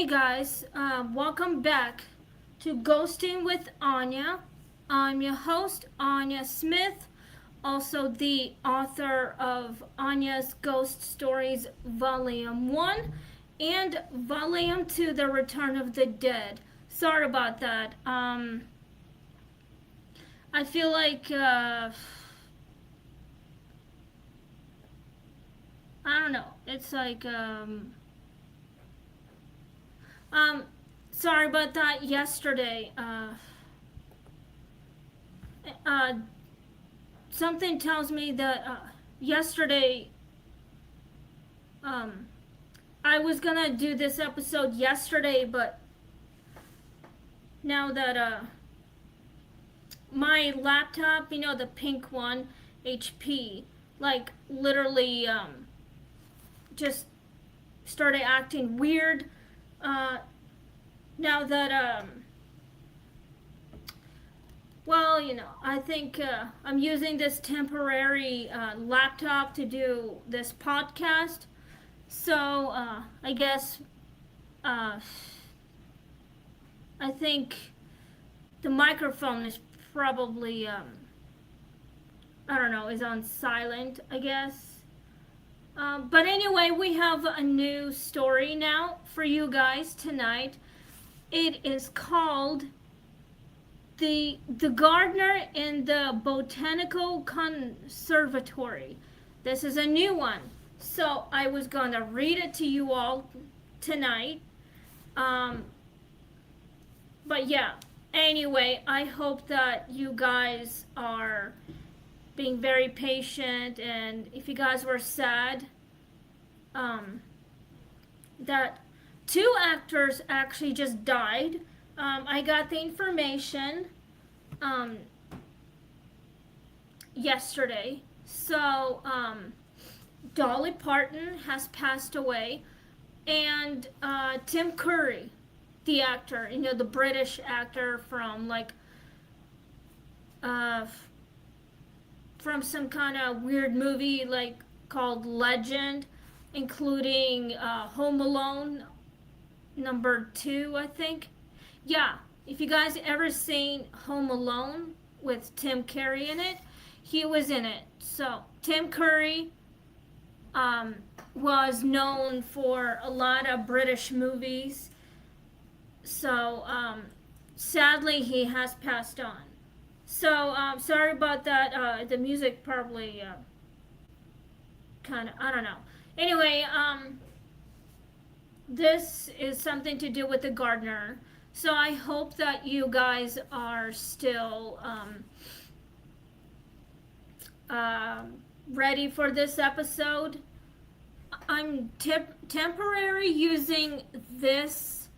guys, welcome back to Ghosting with Anya. I'm your host, Anya Smith, also the author of Anya's Ghost Stories Volume 1 and Volume 2, The Return of the Dead. Sorry about that. I feel like, I don't know, it's like, sorry about that. Yesterday, uh, something tells me that yesterday, I was gonna do this episode yesterday, but now that my laptop, the pink one, HP, like literally just started acting weird. Now that well, I think I'm using this temporary laptop to do this podcast. So I guess I think the microphone is probably I don't know, is on silent, I guess. But anyway, we have a new story now for you guys tonight. It is called the Gardener in the Botanical Conservatory. This is a new one, so I was going to read it to you all tonight. But yeah, anyway, I hope that you guys are being very patient, and if you guys were sad that two actors actually just died. I got the information yesterday. So Dolly Parton has passed away, and Tim Curry, the actor, the British actor from from some kind of weird movie called Legend, including Home Alone #2, I think. Yeah, if you guys ever seen Home Alone with Tim Curry in it, he was in it. So Tim Curry was known for a lot of British movies. So sadly, he has passed on. So sorry about that. The music probably kind of, I don't know. Anyway, this is something to do with the gardener. So I hope that you guys are still ready for this episode. I'm temporary using this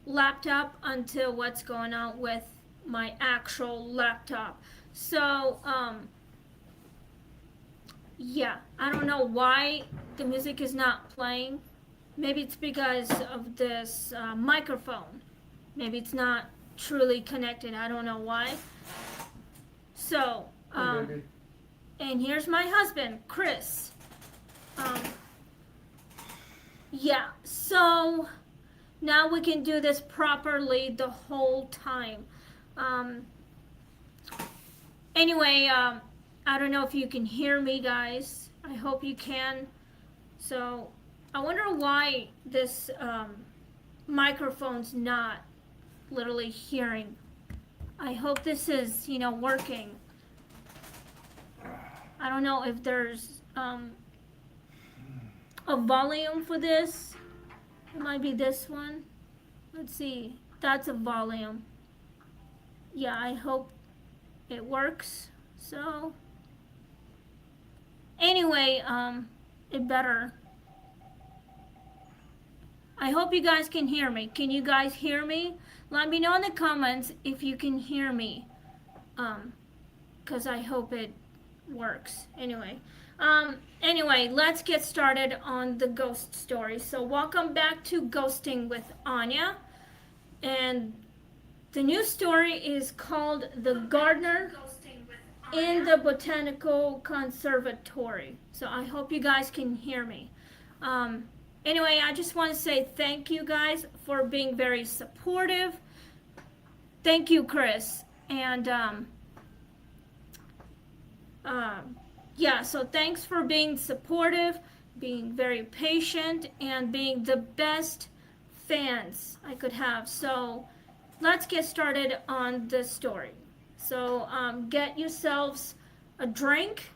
laptop until what's going on with my actual laptop. So yeah, I don't know why the music is not playing. Maybe it's because of this microphone. Maybe it's not truly connected. I don't know why. So and here's my husband, Chris. Yeah, so now we can do this properly the whole time. Anyway, I don't know if you can hear me, guys. I hope you can. So I wonder why this microphone's not literally hearing. I hope this is, working. I don't know if there's a volume for this. It might be this one. Let's see. That's a volume. Yeah, I hope it works. So anyway, it better. I hope you guys can hear me. Can you guys hear me? Let me know in the comments if you can hear me. Because I hope it works. Anyway, let's get started on the ghost story. So welcome back to Ghosting with Anya. And the new story is called The Gardener in the Botanical Conservatory. So I hope you guys can hear me. Anyway, I just want to say thank you guys for being very supportive. Thank you, Chris. And yeah, so thanks for being supportive, being very patient, and being the best fans I could have. So let's get started on the story. So get yourselves a drink,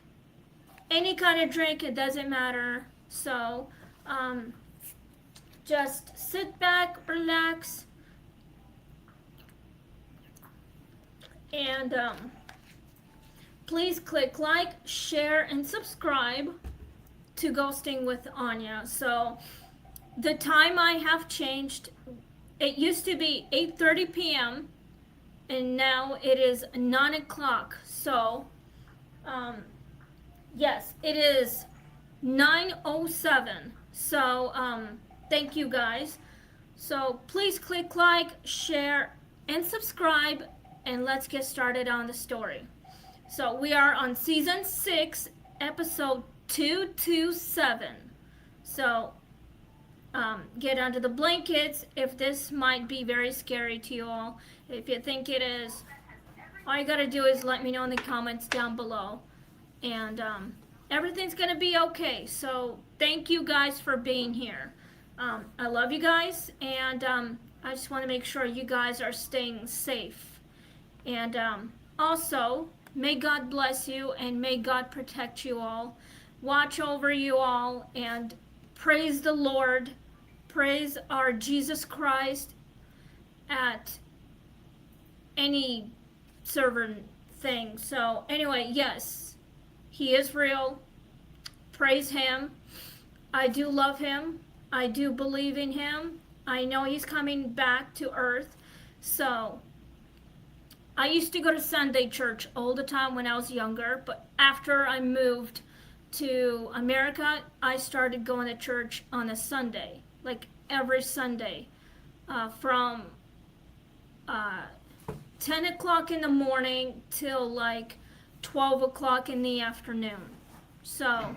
any kind of drink, it doesn't matter. So just sit back, relax, and please click like, share, and subscribe to Ghosting with Anya. So the time I have changed. It used to be 8:30 p.m. and now it is 9 o'clock. So yes, it is 9:07. So thank you guys. So please click like, share, and subscribe, and let's get started on the story. So we are on season 6, episode 227. So get under the blankets if this might be very scary to you all. If you think it is, all you gotta do is let me know in the comments down below. And everything's gonna be okay. So thank you guys for being here. I love you guys, and I just want to make sure you guys are staying safe. And also, may God bless you, and may God protect you all, watch over you all, and praise the Lord, praise our Jesus Christ at any server thing. So anyway, yes, he is real. Praise him. I do love him. I do believe in him. I know he's coming back to earth. So I used to go to Sunday church all the time when I was younger, but after I moved to America, I started going to church on a Sunday, like every Sunday, from 10 o'clock in the morning till like 12 o'clock in the afternoon. So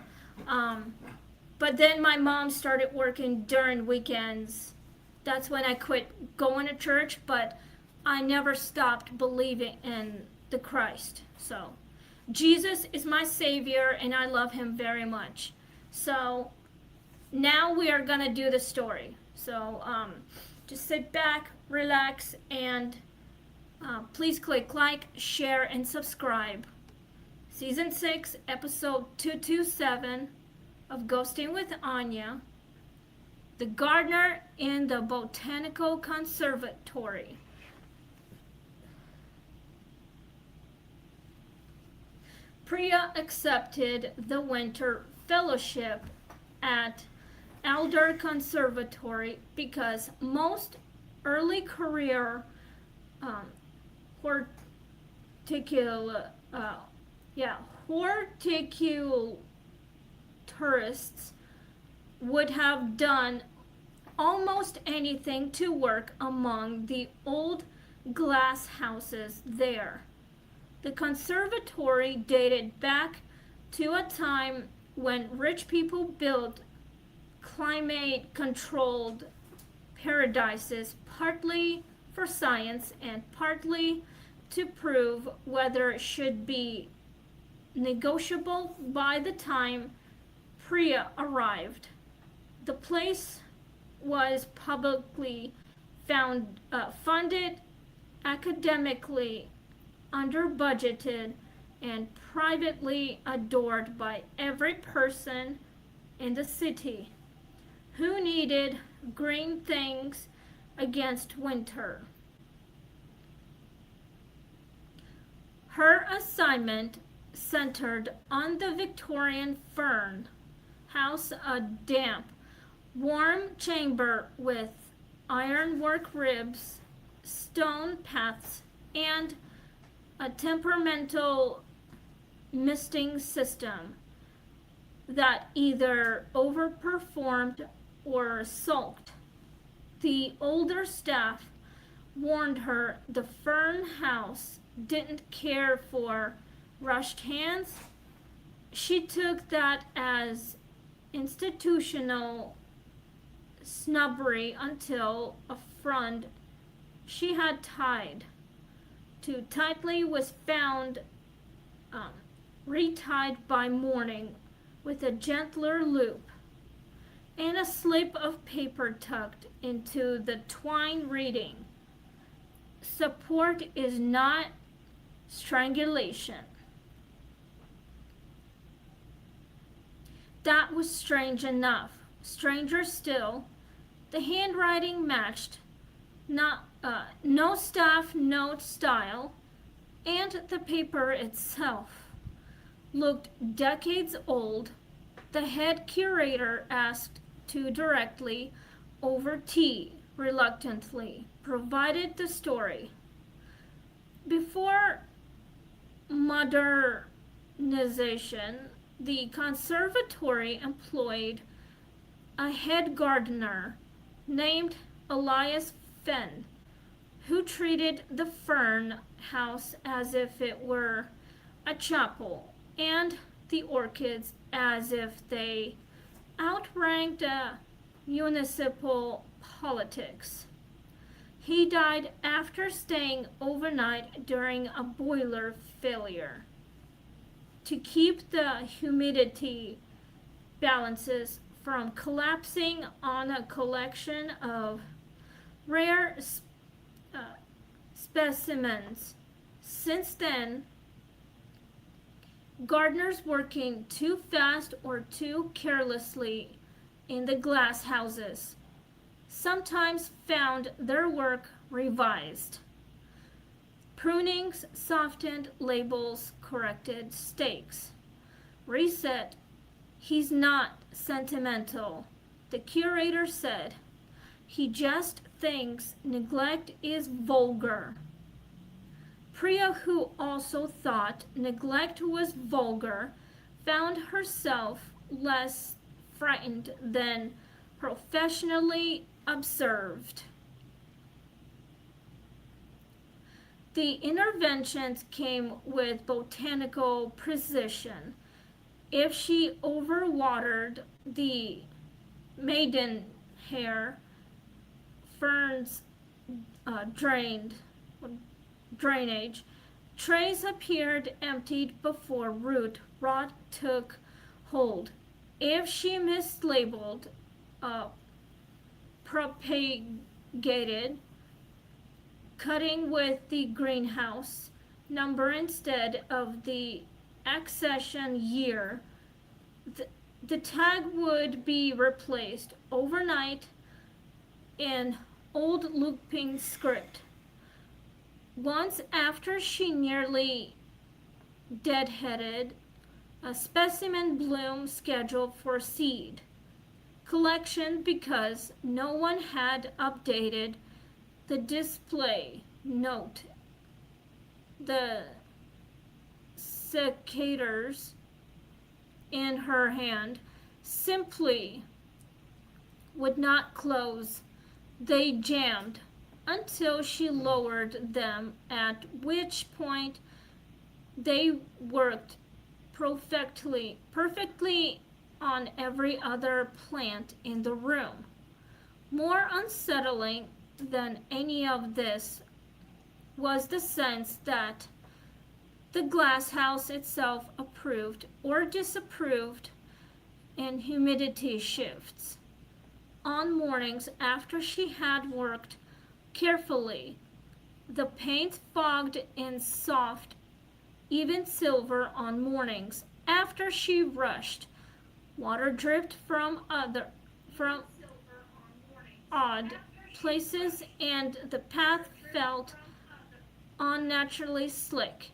but then my mom started working during weekends. That's when I quit going to church, but I never stopped believing in the Christ. So Jesus is my Savior, and I love him very much. So now we are gonna do the story. So just sit back, relax, and please click like, share, and subscribe. Season 6, episode 227 of Ghosting with Anya, the gardener in the botanical conservatory. Priya accepted the winter fellowship at Alder Conservatory because most early career horticulturists would have done almost anything to work among the old glass houses there. The conservatory dated back to a time when rich people built climate-controlled paradises, partly for science and partly to prove whether it should be negotiable. By the time Priya arrived, the place was publicly funded, academically under-budgeted, and privately adored by every person in the city who needed green things against winter. Her assignment centered on the Victorian fern house, a damp, warm chamber with ironwork ribs, stone paths, and a temperamental misting system that either overperformed or sulked. The older staff warned her the fern house didn't care for rushed hands. She took that as institutional snubbery until a frond she had tied too tightly was found um, retied by morning with a gentler loop, and a slip of paper tucked into the twine reading, "Support is not strangulation." That was strange enough. Stranger still, the handwriting matched no staff note style, and the paper itself looked decades old. The head curator asked too directly over tea, reluctantly, provided the story. Before modernization, the conservatory employed a head gardener named Elias Fenn, who treated the fern house as if it were a chapel, and the orchids as if they outranked municipal politics. He died after staying overnight during a boiler failure. To keep the humidity balances from collapsing on a collection of rare specimens. Since then, gardeners working too fast or too carelessly in the glass houses sometimes found their work revised. Prunings softened labels, corrected stakes. Reset. "He's not sentimental," the curator said. "He just thinks neglect is vulgar." Priya, who also thought neglect was vulgar, found herself less frightened than professionally observed. The interventions came with botanical precision. If she overwatered the maidenhair, ferns drainage trays appeared emptied before root rot took hold. If she mislabeled propagated, cutting with the greenhouse number instead of the accession year, the tag would be replaced overnight in old looping script. Once, after she nearly deadheaded a specimen bloom scheduled for seed collection because no one had updated the display note. The secateurs in her hand simply would not close. They jammed until she lowered them, at which point they worked perfectly on every other plant in the room. More unsettling than any of this was the sense that the glass house itself approved or disapproved in humidity shifts. On mornings after she had worked carefully, the paint fogged in soft, even silver. On mornings after she rushed, water dripped from odd places, and the path felt unnaturally slick,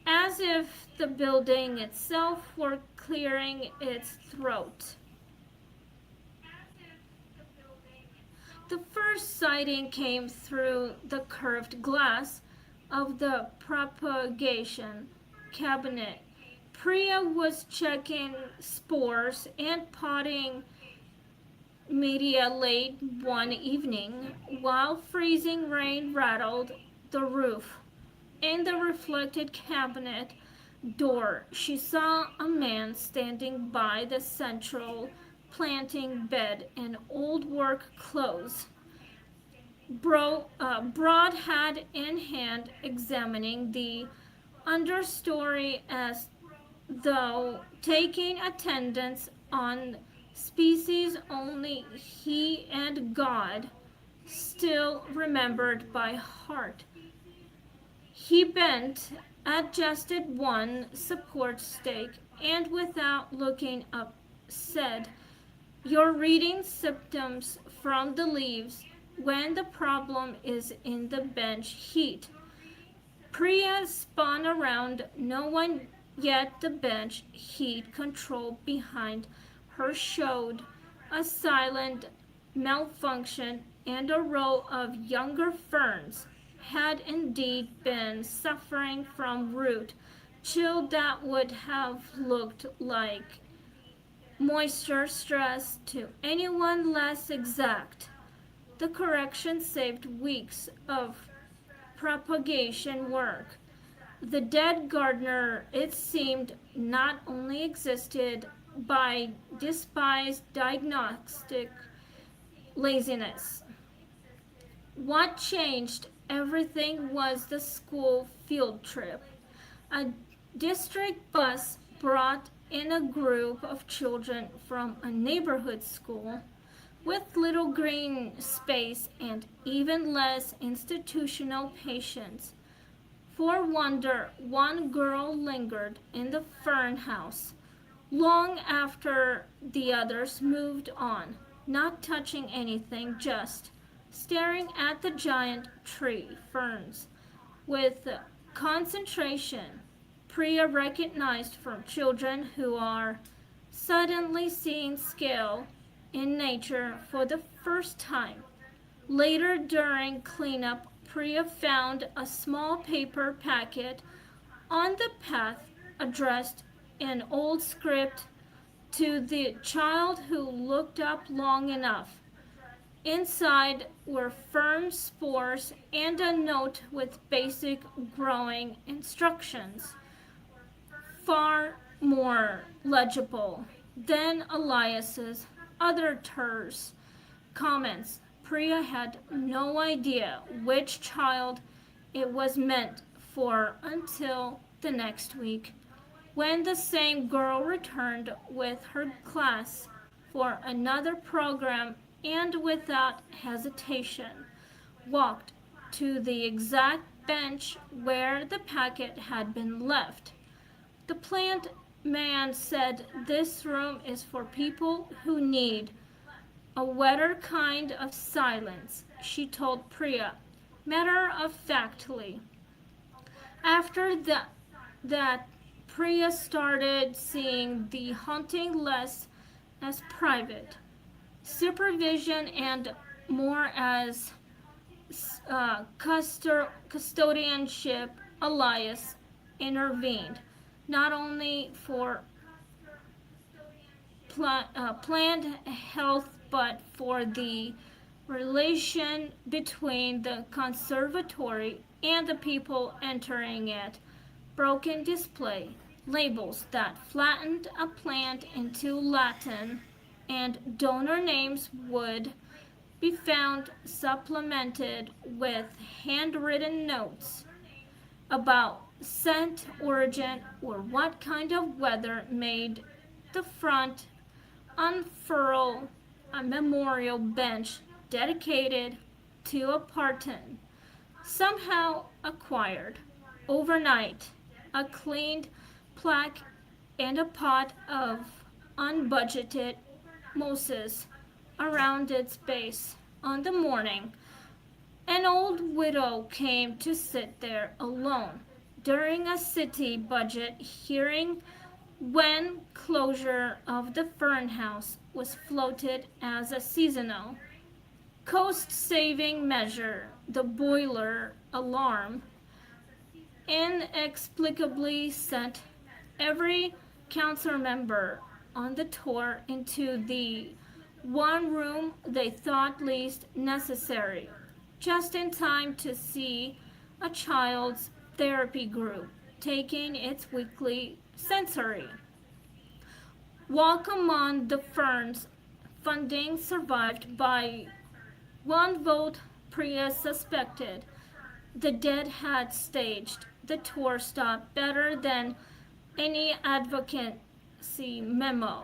as if the building itself were clearing its throat. The first sighting came through the curved glass of the propagation cabinet. Priya was checking spores and potting media late one evening while freezing rain rattled the roof. In the reflected cabinet door, she saw a man standing by the central planting bed and old work clothes, Broad hat in hand, examining the understory as though taking attendance on species only he and God still remembered by heart. He bent, adjusted one support stake, and without looking up said, "You're reading symptoms from the leaves when the problem is in the bench heat." Priya spun around, no one yet the bench heat control behind her showed a silent malfunction, and a row of younger ferns had indeed been suffering from root chill that would have looked like moisture stress to anyone less exact. The correction saved weeks of propagation work. The dead gardener, it seemed, not only existed by despised diagnostic laziness. What changed everything was the school field trip. A district bus brought in a group of children from a neighborhood school with little green space and even less institutional patience. For wonder, one girl lingered in the fern house long after the others moved on, not touching anything, just staring at the giant tree ferns with concentration Priya recognized from children who are suddenly seeing scale in nature for the first time. Later, during cleanup, Priya found a small paper packet on the path addressed in old script to the child who looked up long enough. Inside were fern spores and a note with basic growing instructions, far more legible than Elias's other terse comments. Priya had no idea which child it was meant for until the next week, when the same girl returned with her class for another program and without hesitation walked to the exact bench where the packet had been left. The plant man said, "This room is for people who need a wetter kind of silence," she told Priya matter of factly. After that, Priya started seeing the hunting less as private supervision and more as custodianship. Elias intervened, not only for plant health but for the relation between the conservatory and the people entering it. Broken display labels that flattened a plant into Latin, and donor names would be found supplemented with handwritten notes about scent origin or what kind of weather made the front unfurl a memorial bench dedicated to a Parton, somehow acquired overnight, a cleaned plaque, and a pot of unbudgeted mosses around its base. On the morning an old widow came to sit there alone during a city budget hearing when closure of the fern house was floated as a seasonal cost-saving measure. The boiler alarm inexplicably sent every council member on the tour into the one room they thought least necessary, just in time to see a child's therapy group taking its weekly sensory walk among the ferns funding survived by one vote. Priya suspected the dead had staged the tour stop better than any advocacy memo.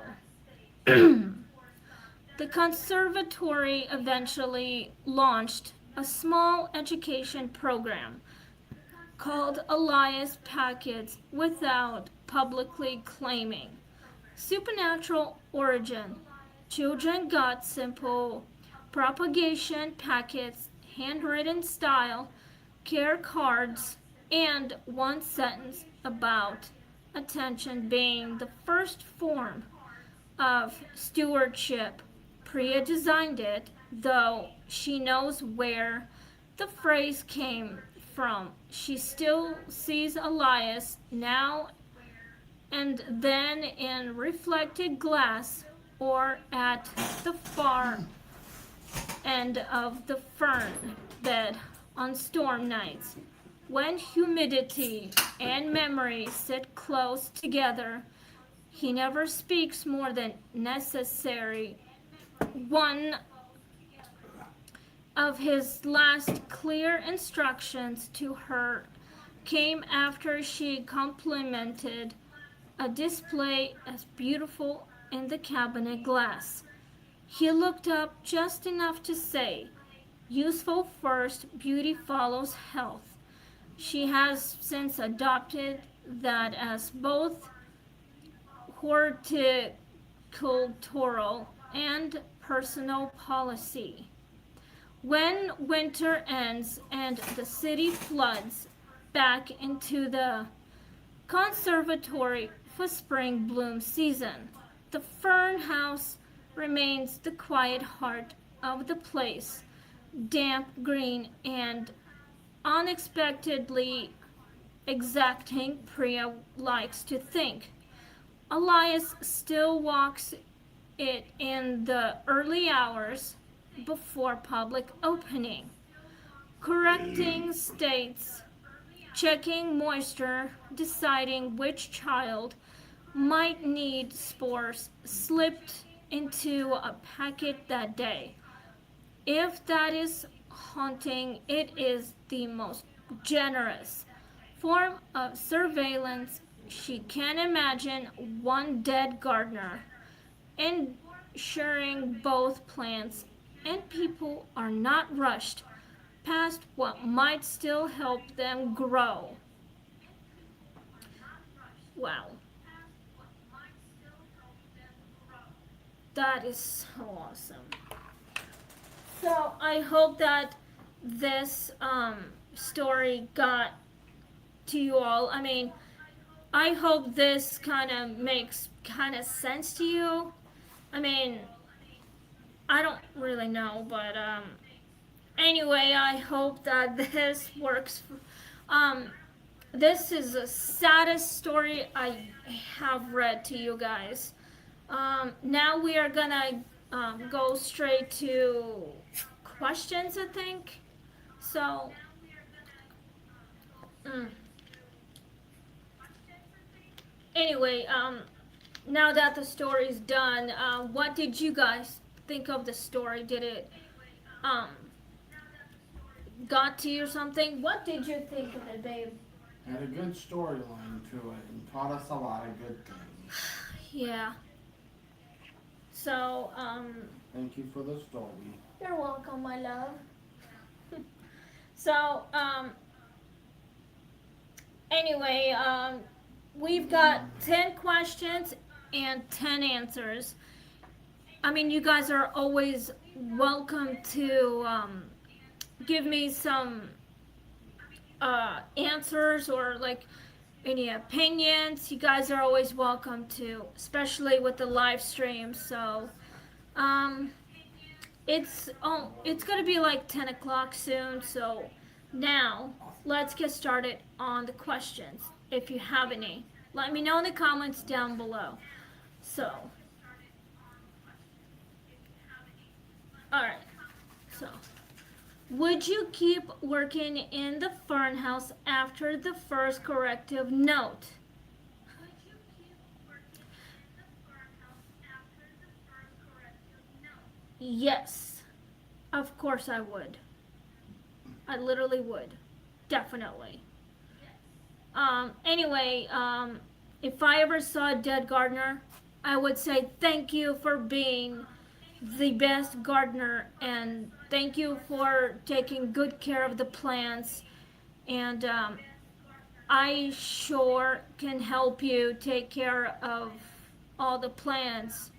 The conservatory eventually launched a small education program called Elias Packets without publicly claiming supernatural origin. Children got simple propagation packets, handwritten style, care cards, and one sentence about attention being the first form of stewardship. Priya designed it, though she knows where the phrase came from. She still sees Elias now and then in reflected glass or at the far end of the fern bed on storm nights. When humidity and memory sit close together, he never speaks more than necessary. One of his last clear instructions to her came after she complimented a display as beautiful in the cabinet glass. He looked up just enough to say, "Useful first, beauty follows health." She has since adopted that as both horticultural and personal policy. When winter ends and the city floods back into the conservatory for spring bloom season, the fern house remains the quiet heart of the place, damp green and unexpectedly exacting, Priya likes to think. Elias still walks it in the early hours before public opening, correcting states, checking moisture, deciding which child might need spores slipped into a packet that day. If that is haunting, it is the most generous form of surveillance she can imagine. One dead gardener, ensuring both plants and people are not rushed past what might still help them grow. Wow, that is so awesome. So I hope that this story got to you all. I mean, I hope this kind of makes kind of sense to you. I mean, I don't really know, but anyway, I hope that this works. This is the saddest story I have read to you guys. Now we are gonna go straight to questions, I think. So, anyway, now that the story's done, what did you guys think of the story? Did it um, got to you or something? What did you think of it, babe? Had a good storyline to it and taught us a lot of good things. Yeah. So, Thank you for the story. you're welcome, my love. So, anyway, we've got 10 questions and 10 answers. I mean, you guys are always welcome to give me some answers or like any opinions. You guys are always welcome to, especially with the live stream. So, it's gonna be like 10 o'clock soon. So now let's get started on the questions. If you have any, let me know in the comments down below. So, all right. So, would you keep working in the fern house after the first corrective note? Yes, of course I would. I literally would. Definitely. Anyway, if I ever saw a dead gardener, I would say thank you for being the best gardener and thank you for taking good care of the plants. And I sure can help you take care of all the plants.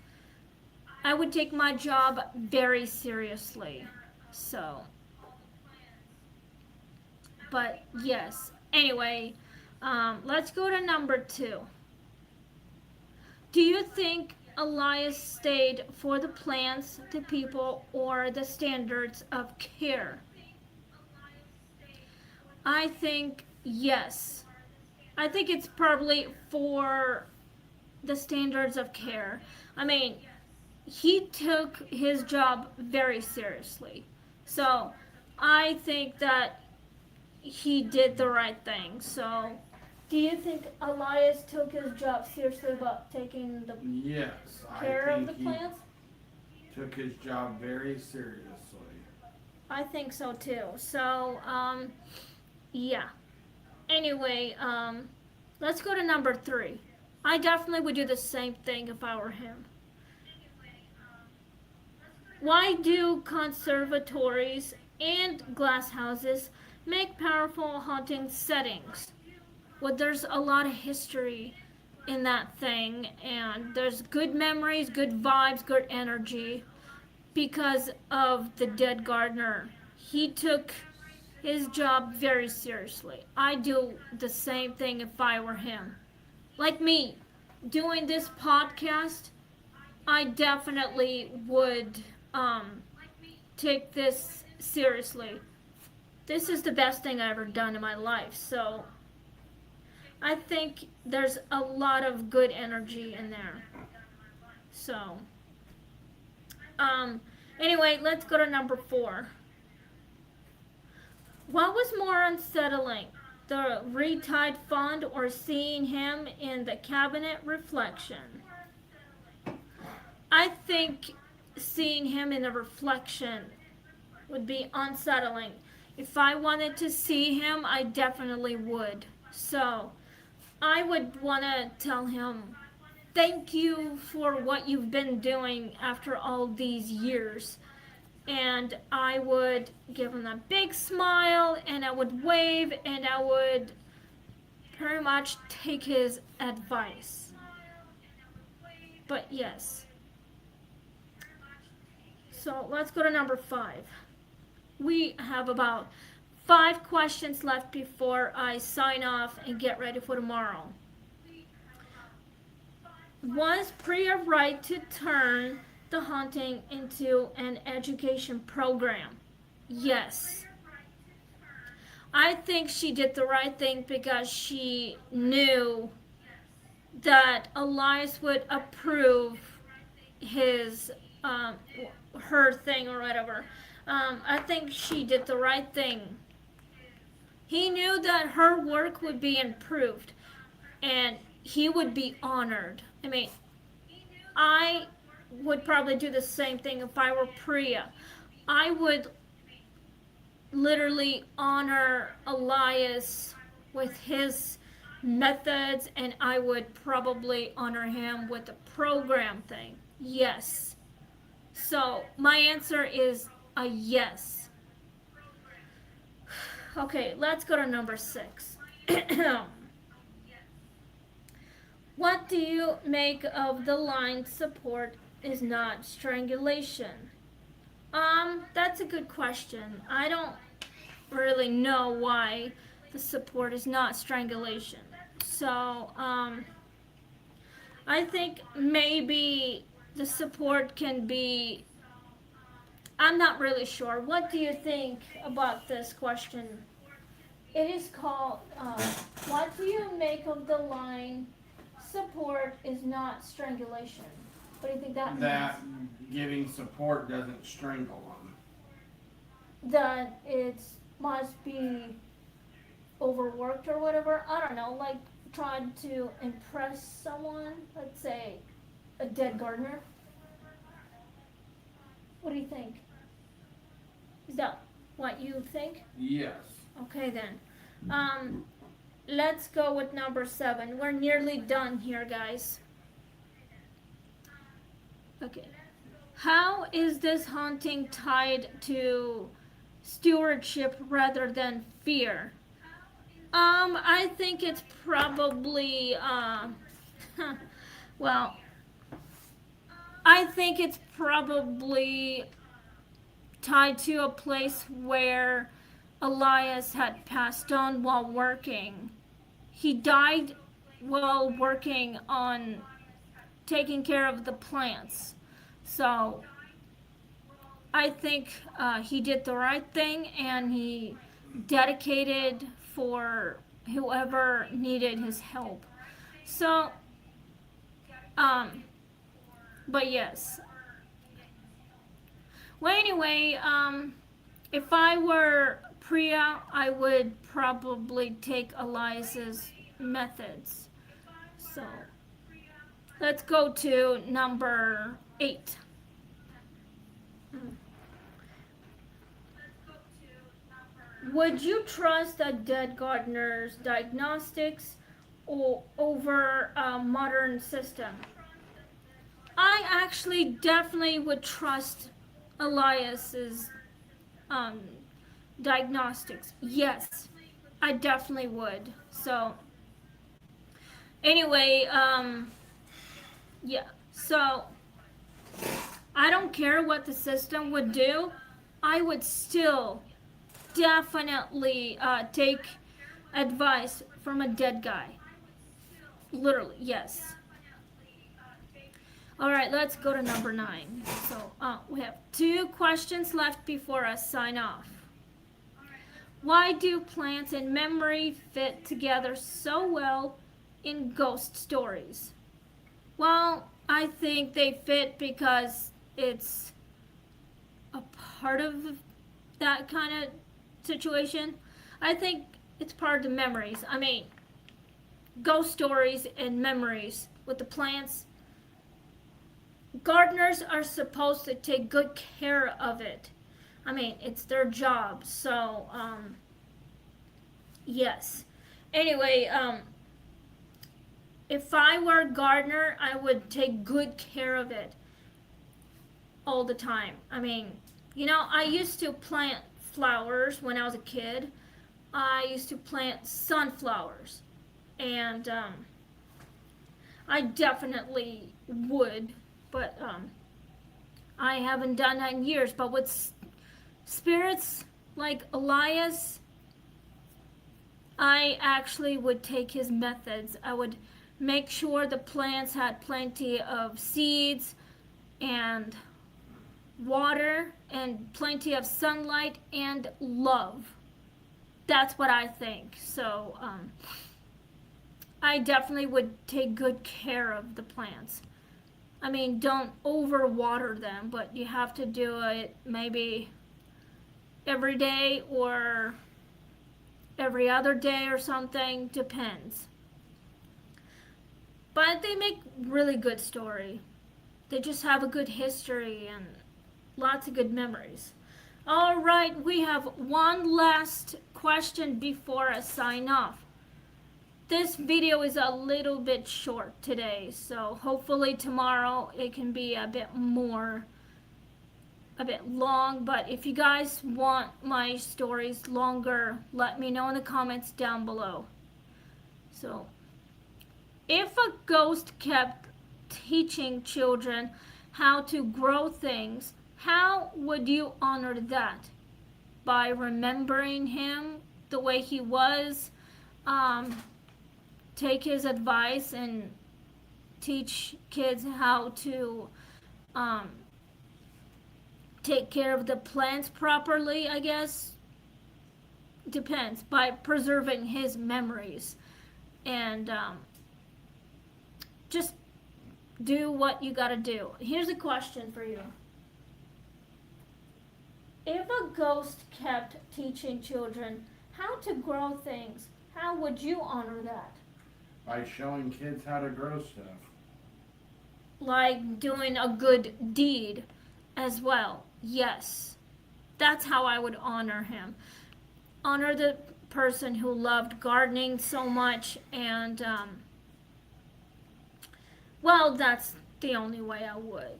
I would take my job very seriously. So, but yes. Anyway, let's go to number 2. Do you think Elias stayed for the plants, the people, or the standards of care? I think yes. I think it's probably for the standards of care. I mean, he took his job very seriously. So I think that he did the right thing. So, do you think Elias took his job seriously about taking the Yes, care I of the think he plants? took his job very seriously. I think so too. So, yeah. Anyway, let's go to number 3. I definitely would do the same thing if I were him. Why do conservatories and glass houses make powerful haunting settings? Well, there's a lot of history in that thing, and there's good memories, good vibes, good energy because of the dead gardener. He took his job very seriously. I do the same thing if I were him. Like me, doing this podcast, I definitely would take this seriously. This is the best thing I've ever done in my life. So I think there's a lot of good energy in there. So, um, anyway, let's go to number 4. What was more unsettling, the retied font or seeing him in the cabinet reflection? I think seeing him in the reflection would be unsettling. If I wanted to see him, I definitely would. So, I would want to tell him, thank you for what you've been doing after all these years. And I would give him a big smile and I would wave and I would pretty much take his advice. But yes. So let's go to number 5. We have about 5 questions left before I sign off and get ready for tomorrow. Was Priya right to turn the haunting into an education program? Yes. I think she did the right thing because she knew that Elias would approve his, her thing or whatever. I think she did the right thing. He knew that her work would be improved and he would be honored. I mean, I would probably do the same thing if I were Priya. I would literally honor Elias with his methods and I would probably honor him with the program thing. Yes. So my answer is a yes. Okay, let's go to number 6. What do you make of the line support is not strangulation? That's a good question. I don't really know why the support is not strangulation. So, I think maybe the support can be. I'm not really sure. What do you think about this question? It is called, what do you make of the line, support is not strangulation? What do you think that means? That giving support doesn't strangle them. That it must be overworked or whatever. I don't know, like trying to impress someone, let's say a dead gardener. What do you think? Is that what you think? Yes. Okay then. Let's go with number 7. We're nearly done here, guys. Okay. How is this haunting tied to stewardship rather than fear? I think it's probably, well, I think it's probably tied to a place where Elias had passed on while working. He died while working on taking care of the plants. So I think he did the right thing and he dedicated for whoever needed his help. So, but yes. Well, anyway, if I were Priya, I would probably take Elias's methods. So, let's go to number 8. Would you trust a dead gardener's diagnostics or over a modern system? I actually definitely would trust Elias's diagnostics. Yes, I definitely would. So, anyway, yeah. So, I don't care what the system would do. I would still definitely take advice from a dead guy. Literally, yes. All right, let's go to number 9. So we have 2 questions left before us sign off. Why do plants and memory fit together so well in ghost stories? Well, I think they fit because it's a part of that kind of situation. I think it's part of the memories. I mean, ghost stories and memories with the plants. Gardeners are supposed to take good care of it. I mean, it's their job. So, yes. Anyway, if I were a gardener, I would take good care of it all the time. I mean, I used to plant flowers when I was a kid. I used to plant sunflowers. And I definitely would, but I haven't done that in years. But with spirits like Elias, I actually would take his methods. I would make sure the plants had plenty of seeds and water and plenty of sunlight and love. That's what I think. So I definitely would take good care of the plants. I mean, don't overwater them, but you have to do it maybe every day or every other day or something. Depends. But they make really good story. They just have a good history and lots of good memories. All right, we have one last question before I sign off. This video is a little bit short today, so hopefully tomorrow it can be a bit long, but if you guys want my stories longer, let me know in the comments down below. So, if a ghost kept teaching children how to grow things, how would you honor that? By remembering him the way he was, take his advice and teach kids how to take care of the plants properly, I guess. Depends. By preserving his memories. And just do what you gotta do. Here's a question for you. If a ghost kept teaching children how to grow things, how would you honor that? By showing kids how to grow stuff. Like doing a good deed as well. Yes, that's how I would honor him. Honor the person who loved gardening so much, and well, that's the only way I would.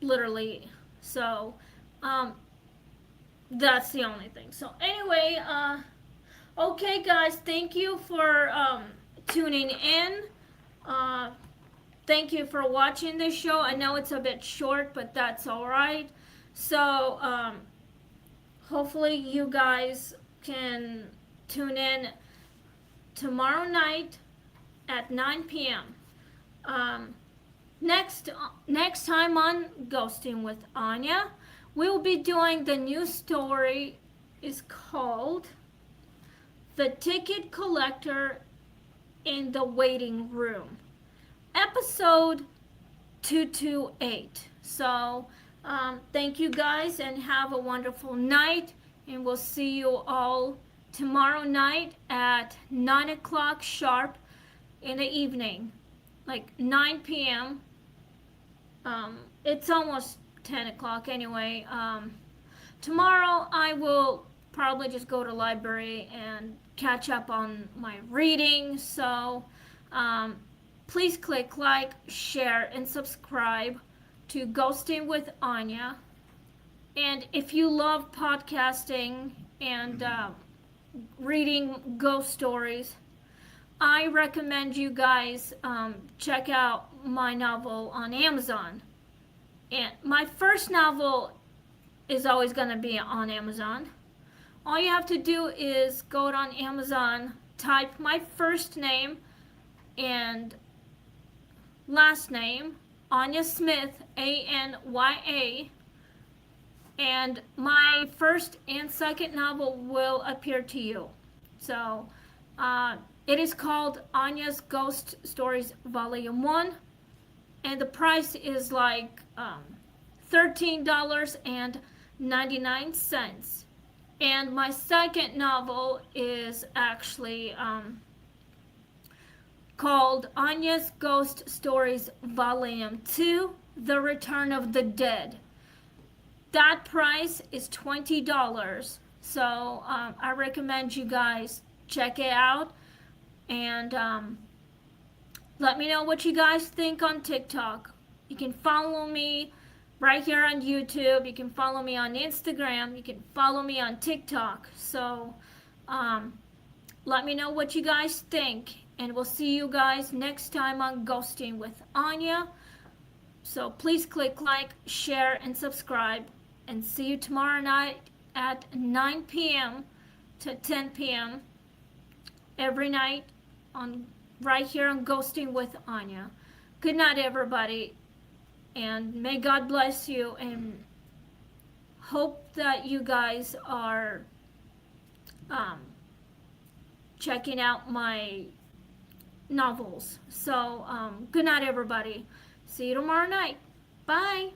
Literally. So, um, that's the only thing. So, anyway, okay, guys, thank you for tuning in. Uh, Thank you for watching this show. I know it's a bit short, but that's alright. So, hopefully, you guys can tune in tomorrow night at 9 p.m. Um, next time on Ghosting with Anya, we'll be doing the new story. Is called The Ticket Collector in the Waiting Room, episode 228. So, thank you guys and have a wonderful night. And we'll see you all tomorrow night at 9 o'clock sharp in the evening, like 9 p.m. It's almost 10 o'clock anyway. Tomorrow I will probably just go to library and catch up on my reading. So, please click like, share, and subscribe to Ghosting with Anya. And if you love podcasting and reading ghost stories, I recommend you guys check out my novel on Amazon. And my first novel is always going to be on Amazon. All you have to do is go on Amazon, type my first name and last name, Anya Smith, Anya, and my first and second novel will appear to you. So, it is called Anya's Ghost Stories Volume 1, and the price is like $13.99. And my second novel is actually called Anya's Ghost Stories Volume 2, The Return of the Dead. That price is $20. So I recommend you guys check it out. And let me know what you guys think on TikTok. You can follow me right here on YouTube. You can follow me on Instagram. You can follow me on TikTok. So let me know what you guys think. And we'll see you guys next time on Ghosting with Anya. So please click like, share, and subscribe. And see you tomorrow night at 9 p.m. to 10 p.m. every night right here on Ghosting with Anya. Good night, everybody. And may God bless you. And hope that you guys are checking out my novels. So, good night, everybody. See you tomorrow night. Bye.